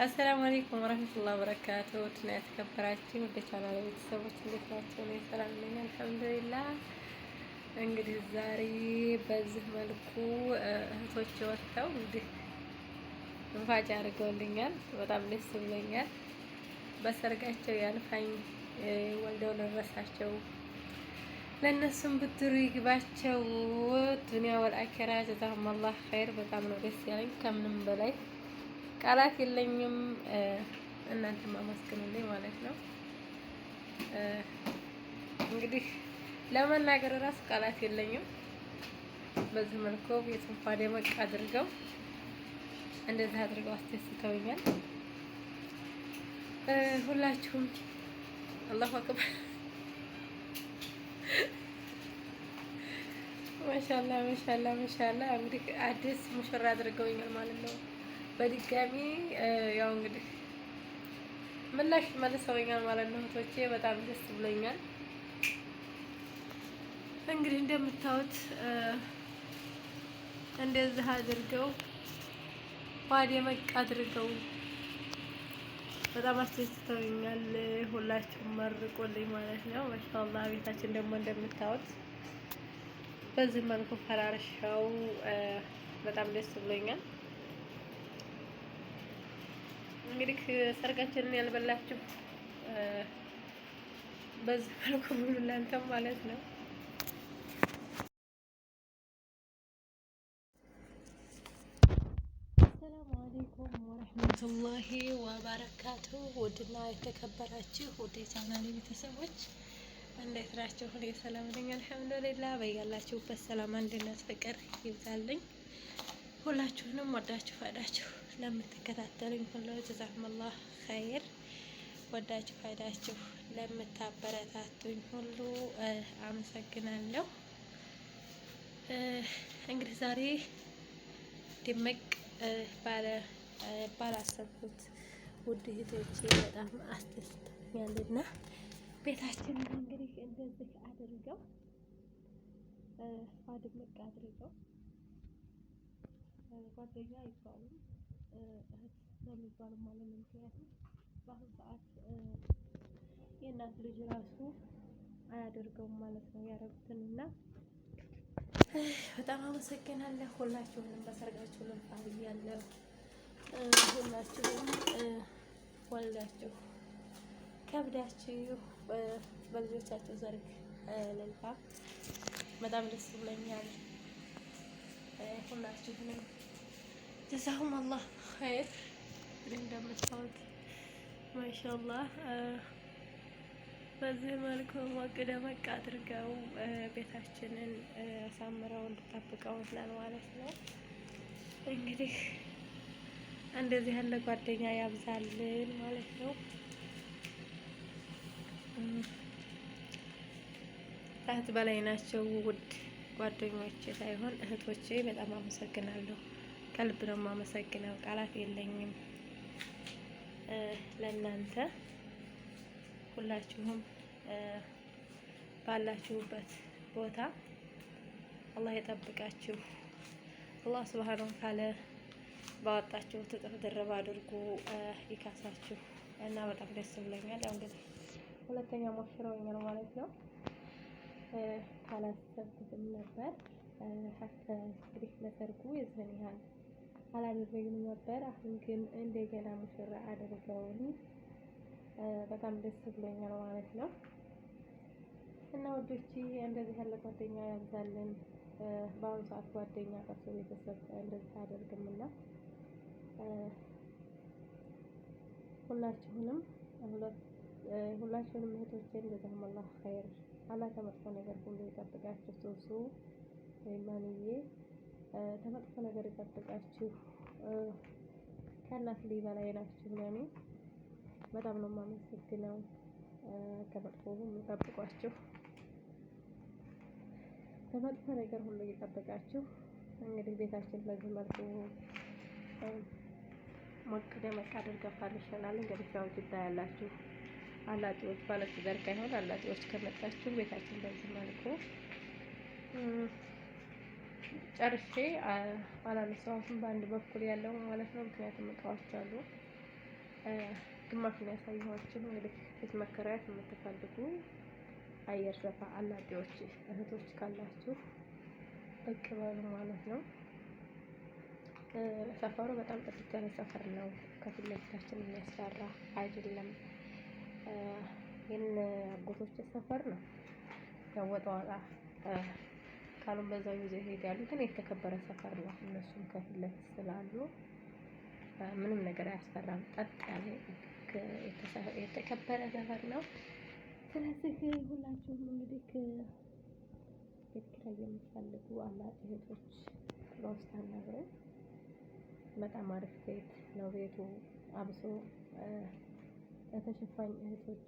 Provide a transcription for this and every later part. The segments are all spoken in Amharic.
አሰላሙ አለይኩም ወራህመቱላሂ ወበረካቱ። እና የተከበራችሁ ወደ ቻናሌ ቤተሰቦች እንዴት ናችሁ? እኔ ሰላም ነኝ አልሐምዱሊላህ። እንግዲህ ዛሬ በዚህ መልኩ እህቶች ወጥተው እንግዲህ እንፋጭ አድርገውልኛል። በጣም ደስ ብሎኛል። በሰርጋቸው ያልፋኝ ወልደው ለረሳቸው ለእነሱም ብድሩ ይግባቸው። ዱንያ ወልአኺራ ጀዛሁሙላህ ኸይር። በጣም ነው ደስ ያለኝ ከምንም በላይ ቃላት የለኝም። እናንተም አመስግኑልኝ ማለት ነው። እንግዲህ ለመናገር እራሱ ቃላት የለኝም። በዚህ መልኩ ቤቱን ደመቅ አድርገው እንደዚህ አድርገው አስደስተውኛል። ሁላችሁም አላሁ አክበር ማሻአላ ማሻአላ ማሻአላ። እንግዲህ አዲስ ሙሽራ አድርገውኛል ማለት ነው። በድጋሚ ያው እንግዲህ ምላሽ መልሰውኛል ማለት ነው። እህቶቼ በጣም ደስ ብሎኛል። እንግዲህ እንደምታዩት እንደዚህ አድርገው ደመቅ አድርገው በጣም አስደስተውኛል። ሁላችሁም መርቆልኝ ማለት ነው። ማሻአላህ ቤታችን ደግሞ እንደምታዩት በዚህ መልኩ ፈራርሻው በጣም ደስ ብሎኛል። እንግዲህ ሰርጋችንን ያልበላችሁ በዚህ መልኩ ብሉ እናንተም ማለት ነው። አሰላሙ አለይኩም ወረህመቱላሂ ወበረካቱ። ውድና የተከበራችሁ ውድ የቻናሌ ቤተሰቦች እንዴት ናችሁ? እኔ ሰላም ነኝ አልሐምዱሊላህ። በያላችሁበት ሰላም፣ አንድነት፣ ፍቅር ይብዛልኝ። ሁላችሁንም ወዳችሁ ፈዳችሁ ለምትከታተሉኝ ሁሉ ጀዛኩሙላህ ኸይር። ወዳችሁ ፈዳችሁ ለምታበረታቱኝ ሁሉ አመሰግናለሁ። እንግዲህ ዛሬ ድምቅ ባላሰብኩት ውድ እህቶቼ በጣም አስደስተኛልና ቤታችንን እንግዲህ እንደዚህ አድርገው ድምቅ አድርገው ጓደኛ አይባሉም እህት በሚባሉ ማለት ነው። ምክንያቱም በአሁኑ ሰዓት የእናት ልጅ ራሱ አያደርገውም ማለት ነው ያደረጉትን እና በጣም አመሰግናለሁ። ሁላችሁንም በሰርጋችሁ ልንፋ ብያለሁ። ሁላችሁም ወልዳችሁ ከብዳችሁ በልጆቻችሁ ዘርግ ልንፋ። በጣም ደስ ብሎኛል። ሁላችሁንም ጀዛሁም አላህ ኸይር። እንደምታዩት ማሻአላህ በዚህ መልኩ ሞቅ ደመቅ አድርገው ቤታችንን አሳምረው እንድጠብቀውናል ማለት ነው። እንግዲህ እንደዚህ ያለ ጓደኛ ያብዛልን ማለት ነው። እህት በላይ ናቸው ውድ ጓደኞቼ ሳይሆን እህቶቼ። በጣም አመሰግናለሁ። ከልብ ነው የማመሰግነው። ቃላት የለኝም ለእናንተ። ሁላችሁም ባላችሁበት ቦታ አላህ የጠብቃችሁ። አላህ ሱብሃነሁ ወተዓላ ባወጣችሁት እጥፍ ድርብ አድርጎ ይካሳችሁ እና በጣም ደስ ብሎኛል። ያው እንግዲህ ሁለተኛ ሞሽረውኛል ማለት ነው። ካላሰብኩትም ነበር እንግዲህ ለሰርጉ የዚህን ያህል አላደረግንም ነበር። አሁን ግን እንደገና ሙሽራ አድርገውኝ በጣም ደስ ብሎኛል ማለት ነው። እና ወዶቼ እንደዚህ ያለ ጓደኛ ያብዛልን። በአሁኑ ሰዓት ጓደኛ ቀርቶ ቤተሰብ እንደዚህ አያደርግምና ሁላችሁንም እህቶቼን ጀዛኩሙላህ ኸይር አላህ ከመጥፎ ነገር ሁሉ ይጠብቃችሁ። ሱሱ ወይም ማንዬ ከመጥፎ ነገር ይጠብቃችሁ። ከእናት ልጅ በላይ ናችሁ። ለኔ በጣም ነው የማመሰግነው። ከመጥፎ ሁሉ ይጠብቋችሁ፣ ከመጥፎ ነገር ሁሉ ይጠብቃችሁ። እንግዲህ ቤታችን በዚህ መልኩ ሞቅ ደመቅ አድርገን ፈርሸናል። እንግዲህ ያው ጅዳ ያላችሁ አላጤዎች ባለትዳር ካይሆን አላጤዎች ከመጣችሁ ቤታችን በዚህ መልኩ ጨርሼ አላነሳሁትም በአንድ በኩል ያለው ማለት ነው። ምክንያቱም እቃዎች አሉ። ግማሹን ያሳየኋችሁ። እንግዲህ ቤት መከራየት የምትፈልጉ አየር ሰፋ አላጤዎች እህቶች ካላችሁ ብቅ በሉ ማለት ነው። ሰፈሩ በጣም ጥቅጥቅ ያለ ሰፈር ነው። ከፊት ለፊታችን የሚያስፈራ አይደለም። የእነ አጎቶች ሰፈር ነው። ያወጣ ወጣ ካሉም በዛው ይዘው ይሄዳሉ። ግን የተከበረ ሰፈር ነው። እነሱም ከፊት ለፊት ስላሉ ምንም ነገር አያስፈራም። ጠጥ ያለ የተከበረ ሰፈር ነው። ስለዚህ ሁላችሁም እንግዲህ ቤት ኪራይ የምትፈልጉ አላጤ እህቶች በውስጥ አናግረን። በጣም አሪፍ ቤት ነው ቤቱ። አብሶ ለተሸፋኝ እህቶች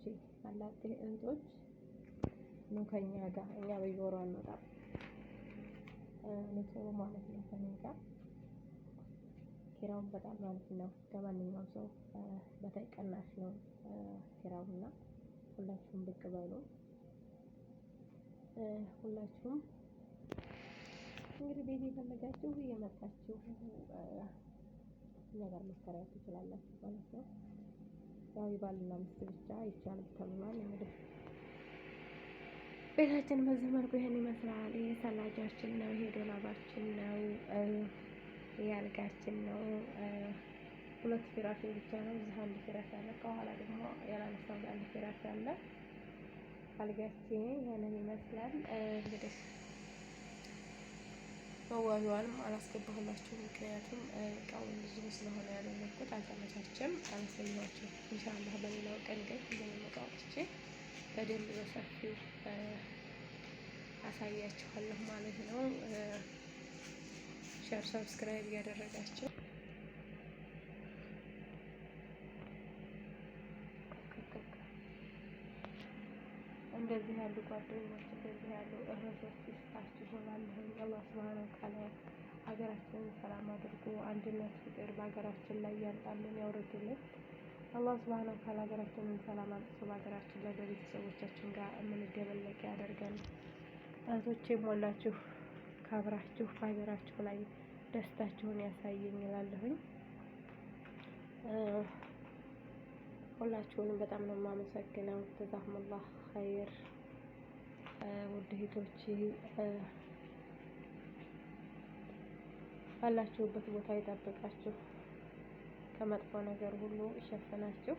አላጤ እህቶች ነው ከኛ ጋር። እኛ በየወሩ አንወጣም ንጹህ ማለት ነው። ከኔ ጋር ኪራውን በጣም ማለት ነው። ከማንኛውም ሰው በታይ ቀናሽ ነው ኪራውና ሁላችሁም ብቅ በሉ። ሁላችሁም እንግዲህ ቤት የፈለጋችሁ እየመጣችሁ እኛ ጋር መከራየት ትችላላችሁ ማለት ነው። ያው የባልና ሚስት ብቻ ይቻላል ተብሏል። እንግዲህ ቤታችን በዚህ መልኩ ይሄን ይመስላል። ይሄ ሰላጃችን ነው። ይሄ ዶላባችን ነው። ይሄ አልጋችን ነው። ሁለት ፍራሽ ብቻ ነው። እዚህ አንድ ፍራሽ አለ። ከኋላ ደግሞ ያላነሳው አንድ ፍራሽ አለ። አልጋችን ይሄንን ይመስላል። እንግዲህ መዋቢያዋንም አላስገባሁላችሁም። ምክንያቱም እቃውን ብዙ ስለሆነ ያደረኩት አልተመቻቸም። አላሳየኋችሁ። ኢንሻአላህ በሌላው ቀን ግን ሁሉንም እቃዎቼ በደንብ በሰፊው አሳያችኋለሁ ማለት ነው። ሼር፣ ሰብስክራይብ እያደረጋችሁ እንደዚህ ያሉ ጓደኞች እንደዚህ ያሉ እህቶች ይስጣችሁ እላለሁ። አላህ ሱብሃነሁ ወተዓላ ሀገራችንን ሰላም አድርጎ አንድነት፣ ፍቅር በሀገራችን ላይ ያምጣልን፣ ያውርድልን። አላህ ሱብሃነሁ ወተዓላ ሀገራችንን ሰላም አምጥቶ በሀገራችን ላይ በቤተሰቦቻችን ጋር የምንደበለቅ ያደርገን። እህቶቼ ሞላችሁ ካብራችሁ በሀገራችሁ ላይ ደስታችሁን ያሳየኝ እላለሁኝ። ሁላችሁንም በጣም ነው የማመሰግነው። ጀዛኩሙላህ ኸይር። ውድ እህቶቼ ባላችሁበት ቦታ ይጠብቃችሁ፣ ከመጥፎ ነገር ሁሉ ይሸፍናችሁ።